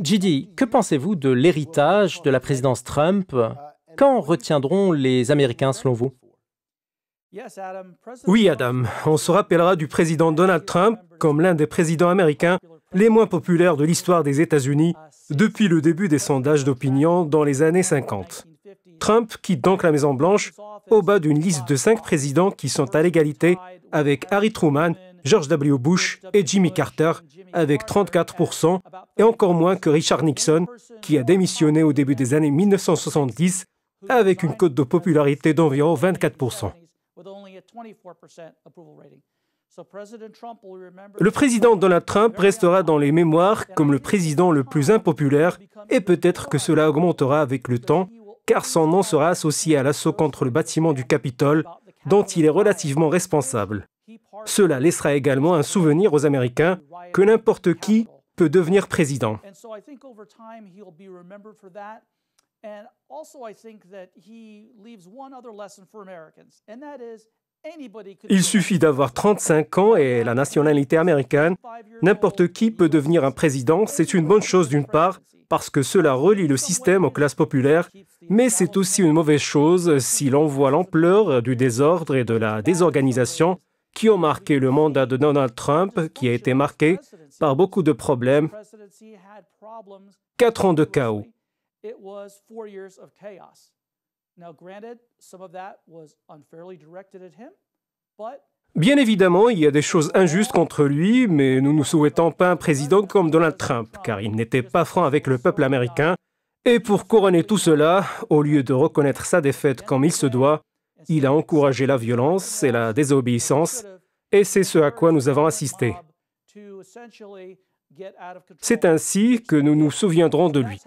J.D., que pensez-vous de l'héritage de la présidence Trump? Quand retiendront les Américains selon vous? Oui, Adam, on se rappellera du président Donald Trump comme l'un des présidents américains les moins populaires de l'histoire des États-Unis depuis le début des sondages d'opinion dans les années 50. Trump quitte donc la Maison-Blanche au bas d'une liste de 5 présidents qui sont à l'égalité avec Harry Truman, George W. Bush et Jimmy Carter avec 34% et encore moins que Richard Nixon qui a démissionné au début des années 1970 avec une cote de popularité d'environ 24%. Le président Donald Trump restera dans les mémoires comme le président le plus impopulaire et peut-être que cela augmentera avec le temps car son nom sera associé à l'assaut contre le bâtiment du Capitole dont il est relativement responsable. Cela laissera également un souvenir aux Américains que n'importe qui peut devenir président. Il suffit d'avoir 35 ans et la nationalité américaine. N'importe qui peut devenir un président. C'est une bonne chose d'une part, parce que cela relie le système aux classes populaires, mais c'est aussi une mauvaise chose si l'on voit l'ampleur du désordre et de la désorganisation qui ont marqué le mandat de Donald Trump, qui a été marqué par beaucoup de problèmes. 4 ans de chaos. Bien évidemment, il y a des choses injustes contre lui, mais nous ne souhaitons pas un président comme Donald Trump, car il n'était pas franc avec le peuple américain. Et pour couronner tout cela, au lieu de reconnaître sa défaite comme il se doit, il a encouragé la violence et la désobéissance, et c'est ce à quoi nous avons assisté. C'est ainsi que nous nous souviendrons de lui.